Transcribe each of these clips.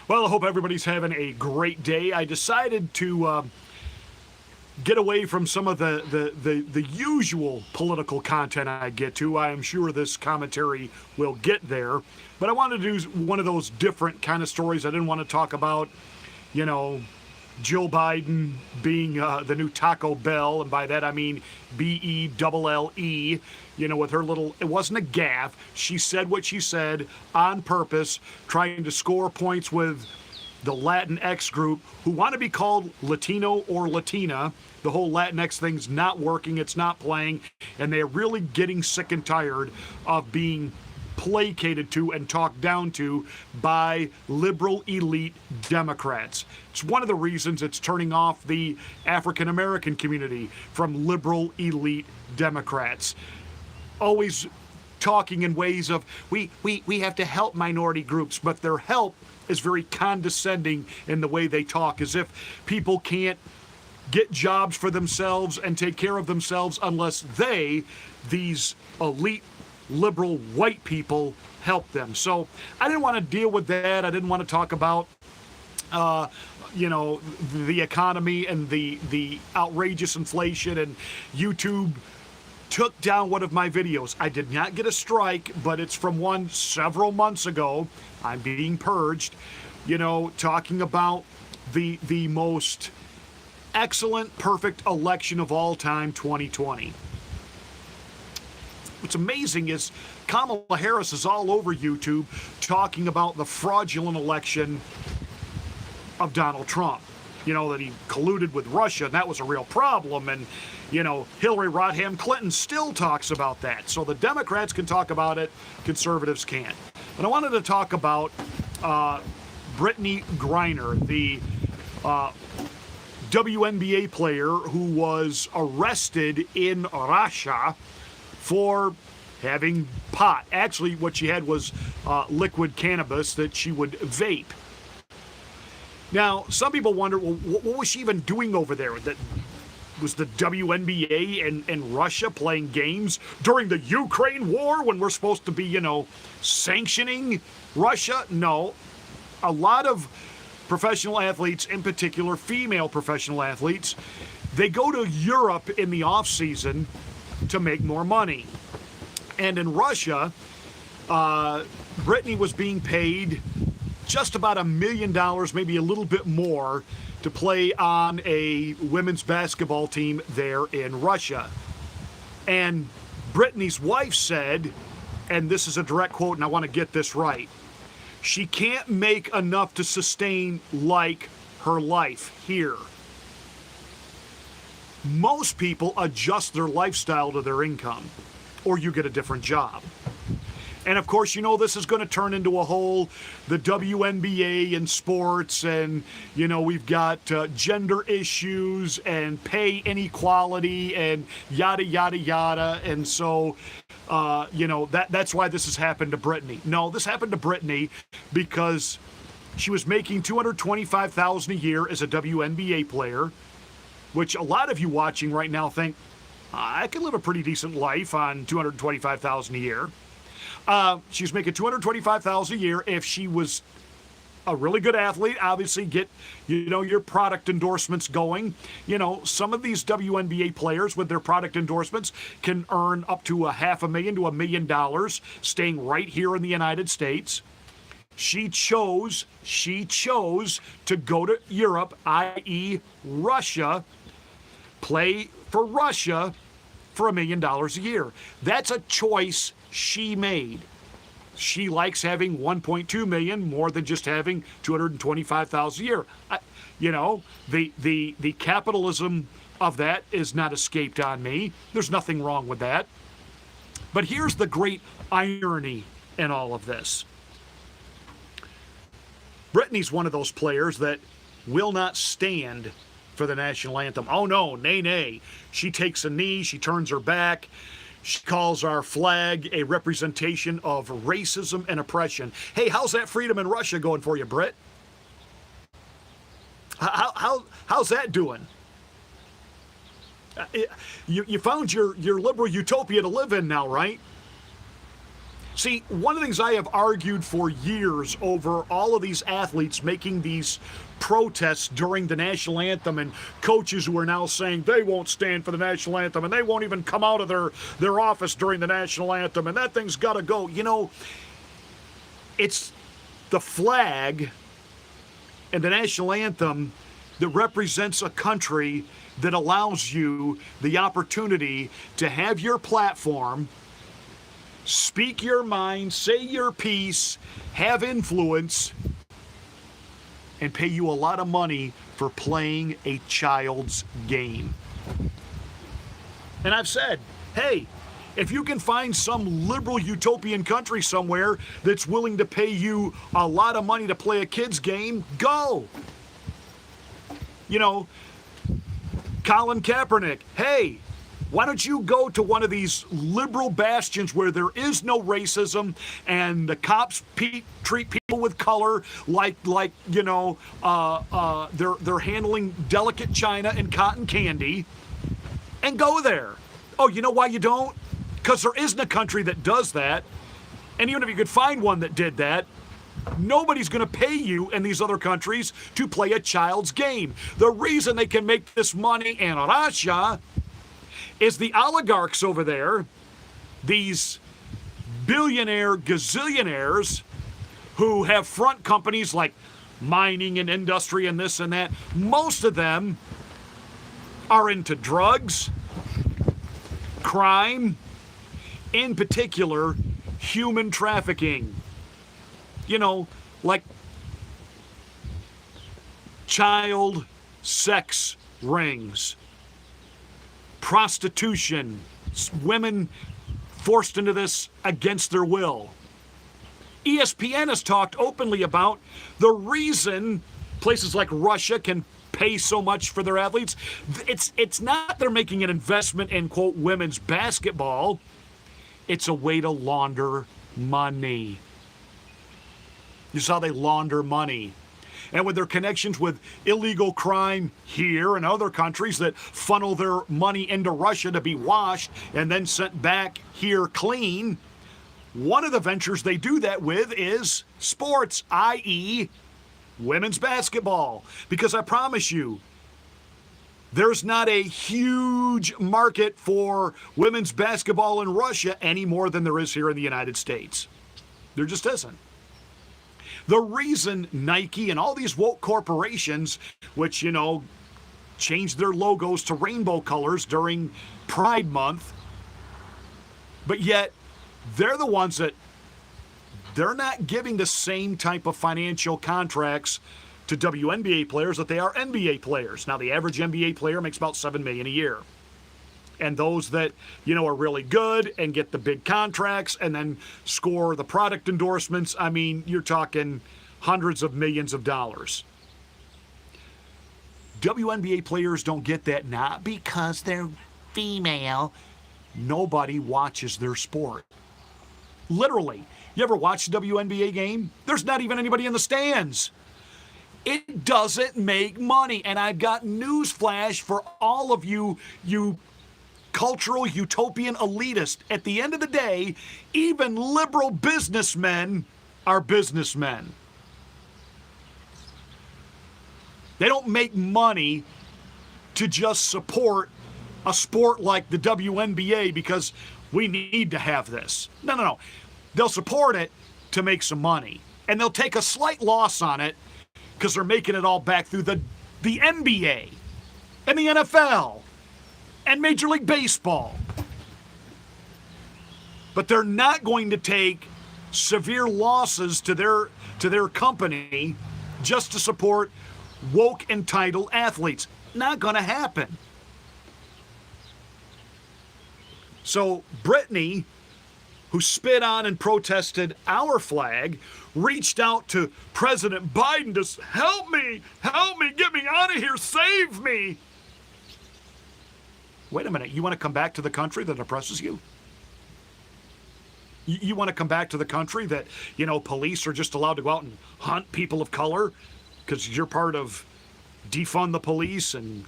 Well, I hope everybody's having a great day. I decided to get away from some of the usual political content I get to. I am sure this commentary will get there. But I wanted to do one of those different kind of stories. I didn't want to talk about, you know, Jill Biden being the new Taco Bell, and by that I mean BELLE, you know, with her little, it wasn't a gaffe. She said what she said on purpose, trying to score points with the Latinx group who want to be called Latino or Latina. The whole Latinx thing's not working, it's not playing, and they're really getting sick and tired of being placated to and talked down to by liberal elite Democrats. It's one of the reasons it's turning off the African American community from liberal elite Democrats. Always talking in ways of we have to help minority groups, but their help is very condescending in the way they talk, as if people can't get jobs for themselves and take care of themselves unless they, these elite liberal white people, help them. So I didn't want to deal with that. I didn't want to talk about you know, the economy and the outrageous inflation, and YouTube took down one of my videos. I did not get a strike, but it's from one several months ago. I'm being purged, you know, talking about the most excellent, perfect election of all time, 2020. What's amazing is Kamala Harris is all over YouTube talking about the fraudulent election of Donald Trump. You know, that he colluded with Russia, and that was a real problem. And, you know, Hillary Rodham Clinton still talks about that. So the Democrats can talk about it, conservatives can't. And I wanted to talk about Brittney Griner, the WNBA player who was arrested in Russia for having pot. Actually, what she had was liquid cannabis that she would vape. Now, some people wonder, well, what was she even doing over there? That was the WNBA and Russia playing games during the Ukraine war when we're supposed to be, you know, sanctioning Russia? No. A lot of professional athletes, in particular female professional athletes, they go to Europe in the off season to make more money. And in Russia, Brittney was being paid just about $1 million, maybe a little bit more, to play on a women's basketball team there in Russia. And Brittney's wife said, and this is a direct quote, and I want to get this right, she can't make enough to sustain like her life here. Most people adjust their lifestyle to their income, or you get a different job. And of course, you know, this is going to turn into a whole, the WNBA and sports, and, you know, we've got gender issues and pay inequality and yada, yada, yada. And so, you know, that's why this has happened to Brittney. No, this happened to Brittney because she was making $225,000 a year as a WNBA player, which a lot of you watching right now think, I can live a pretty decent life on $225,000 a year. She was making $225,000 a year. If she was a really good athlete, obviously get, you know, your product endorsements going. You know, some of these WNBA players with their product endorsements can earn up to $500,000 to $1 million staying right here in the United States. She chose to go to Europe, i.e. Russia, play for Russia for $1 million a year. That's a choice she made. She likes having 1.2 million more than just having 225,000 a year. You know, the capitalism of that is not escaped on me. There's nothing wrong with that. But here's the great irony in all of this. Brittney's one of those players that will not stand for the national anthem. Oh no, nay, nay. She takes a knee, she turns her back. She calls our flag a representation of racism and oppression. Hey, how's that freedom in Russia going for you, Britt? How's that doing? You found your liberal utopia to live in now, right? See, one of the things I have argued for years over all of these athletes making these protests during the national anthem, and coaches who are now saying they won't stand for the national anthem and they won't even come out of their office during the national anthem, and that thing's got to go. You know, it's the flag and the national anthem that represents a country that allows you the opportunity to have your platform, speak your mind, say your piece, have influence, and pay you a lot of money for playing a child's game. And I've said, hey, if you can find some liberal utopian country somewhere that's willing to pay you a lot of money to play a kid's game, go. You know, Colin Kaepernick, hey, why don't you go to one of these liberal bastions where there is no racism and the cops treat people with color like you know, they're handling delicate china and cotton candy, and go there. Oh, you know why you don't? Because there isn't a country that does that. And even if you could find one that did that, nobody's going to pay you in these other countries to play a child's game. The reason they can make this money in Russia is the oligarchs over there, these billionaire gazillionaires who have front companies like mining and industry and this and that. Most of them are into drugs, crime, in particular, human trafficking. You know, like child sex rings, prostitution, women forced into this against their will. ESPN has talked openly about the reason places like Russia can pay so much for their athletes. It's not they're making an investment in, quote, women's basketball. It's a way to launder money. You saw they launder money. And with their connections with illegal crime here and other countries that funnel their money into Russia to be washed and then sent back here clean, one of the ventures they do that with is sports, i.e., women's basketball. Because I promise you, there's not a huge market for women's basketball in Russia any more than there is here in the United States. There just isn't. The reason Nike and all these woke corporations, which, you know, changed their logos to rainbow colors during Pride Month, but yet they're the ones that they're not giving the same type of financial contracts to WNBA players that they are NBA players. Now, the average NBA player makes about $7 million a year. And those that, you know, are really good and get the big contracts and then score the product endorsements, I mean, you're talking hundreds of millions of dollars. WNBA players don't get that, not because they're female. Nobody watches their sport. Literally. You ever watch a WNBA game? There's not even anybody in the stands. It doesn't make money. And I've got news flash for all of you cultural utopian elitist. At the end of the day, even liberal businessmen are businessmen. They don't make money to just support a sport like the WNBA because we need to have this. No. They'll support it to make some money. And they'll take a slight loss on it because they're making it all back through the NBA and the NFL and Major League Baseball. But they're not going to take severe losses to their company just to support woke entitled athletes. Not going to happen. So Brittney, who spit on and protested our flag, reached out to President Biden to help me, get me out of here, save me. Wait a minute, you want to come back to the country that oppresses you? You want to come back to the country that, you know, police are just allowed to go out and hunt people of color because you're part of defund the police and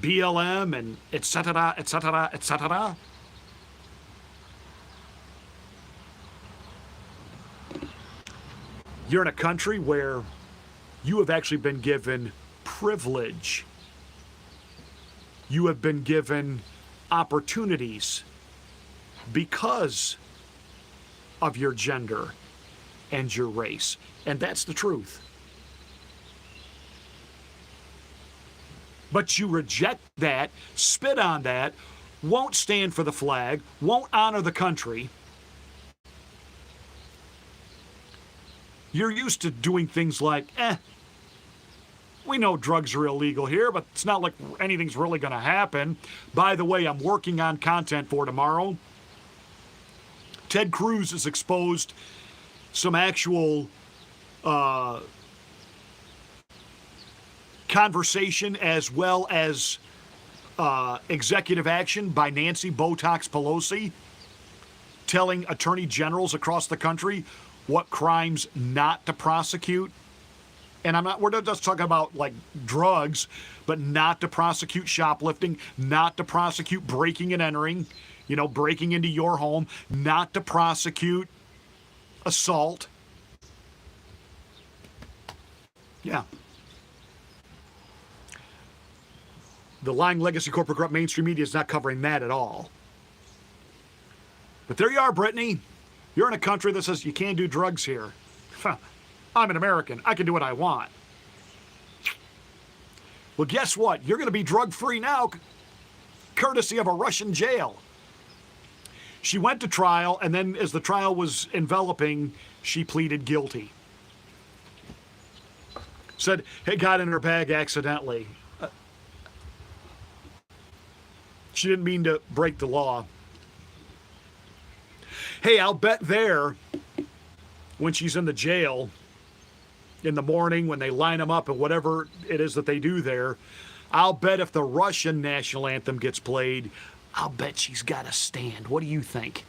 BLM and et cetera, et cetera, et cetera? You're in a country where you have actually been given privilege. You have been given opportunities because of your gender and your race. And that's the truth. But you reject that, spit on that, won't stand for the flag, won't honor the country. You're used to doing things like, we know drugs are illegal here, but it's not like anything's really going to happen. By the way, I'm working on content for tomorrow. Ted Cruz has exposed some actual conversation as well as executive action by Nancy Botox Pelosi telling attorney generals across the country what crimes not to prosecute. And we're not just talking about like drugs, but not to prosecute shoplifting, not to prosecute breaking and entering, breaking into your home, not to prosecute assault. Yeah. The lying legacy corporate corrupt mainstream media is not covering that at all. But there you are, Brittney. You're in a country that says you can't do drugs here. I'm an American. I can do what I want. Well, guess what? You're going to be drug-free now, courtesy of a Russian jail. She went to trial, and then as the trial was enveloping, she pleaded guilty. Said it got in her bag accidentally. She didn't mean to break the law. Hey, I'll bet there, when she's in the jail, in the morning when they line them up and whatever it is that they do there, I'll bet if the Russian national anthem gets played, I'll bet she's got to stand. What do you think?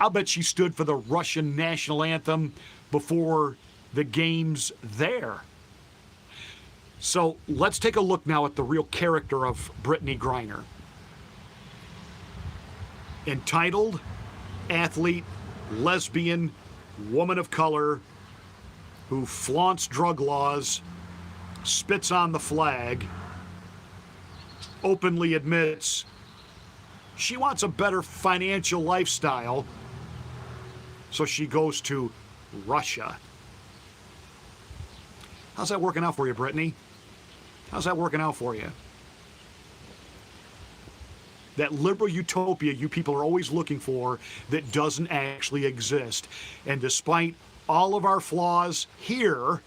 I'll bet she stood for the Russian national anthem before the games there. So let's take a look now at the real character of Brittney Griner. Entitled, athlete, lesbian, woman of color, who flaunts drug laws, spits on the flag, openly admits she wants a better financial lifestyle, so she goes to Russia. How's that working out for you, Brittney? How's that working out for you? That liberal utopia you people are always looking for that doesn't actually exist. And despite all of our flaws here,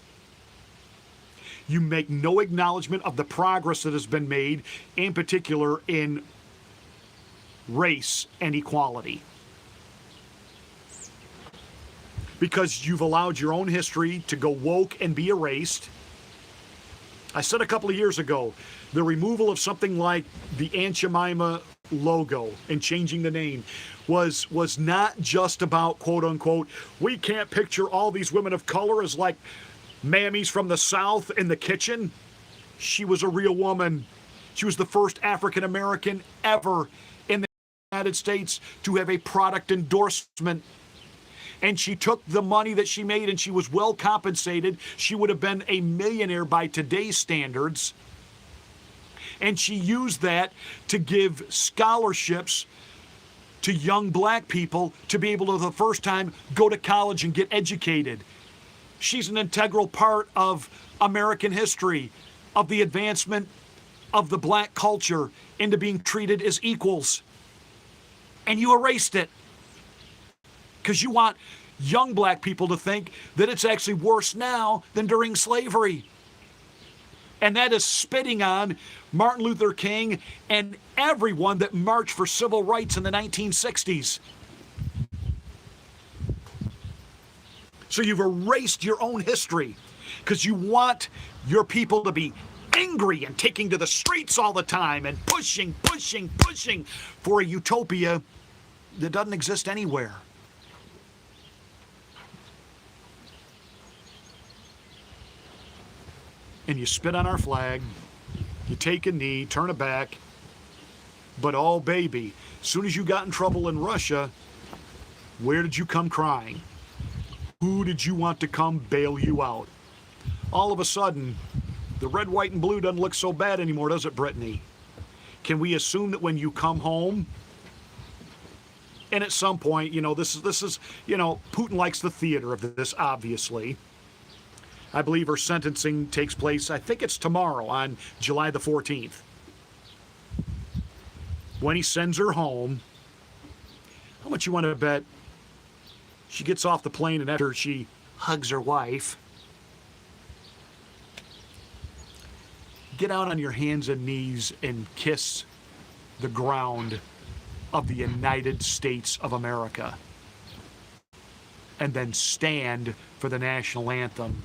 you make no acknowledgement of the progress that has been made, in particular in race and equality. Because you've allowed your own history to go woke and be erased. I said a couple of years ago, the removal of something like the Aunt Jemima logo and changing the name was not just about, quote unquote, we can't picture all these women of color as like mammies from the South in the kitchen. She was a real woman. She was the first African American ever in the United States to have a product endorsement. And she took the money that she made and she was well compensated. She would have been a millionaire by today's standards. And she used that to give scholarships to young black people to be able to, the first time, go to college and get educated. She's an integral part of American history, of the advancement of the black culture into being treated as equals. And you erased it. Because you want young black people to think that it's actually worse now than during slavery. And that is spitting on Martin Luther King and everyone that marched for civil rights in the 1960s. So you've erased your own history because you want your people to be angry and taking to the streets all the time and pushing for a utopia that doesn't exist anywhere. And you spit on our flag, you take a knee, turn it back, but oh baby, as soon as you got in trouble in Russia, where did you come crying? Who did you want to come bail you out? All of a sudden, the red, white, and blue doesn't look so bad anymore, does it, Brittney? Can we assume that when you come home, and at some point, this is, Putin likes the theater of this, obviously. I believe her sentencing takes place, I think it's tomorrow on July the 14th. When he sends her home, how much you want to bet she gets off the plane and after she hugs her wife, get out on your hands and knees and kiss the ground of the United States of America, and then stand for the national anthem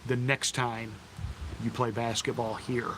the next time you play basketball here.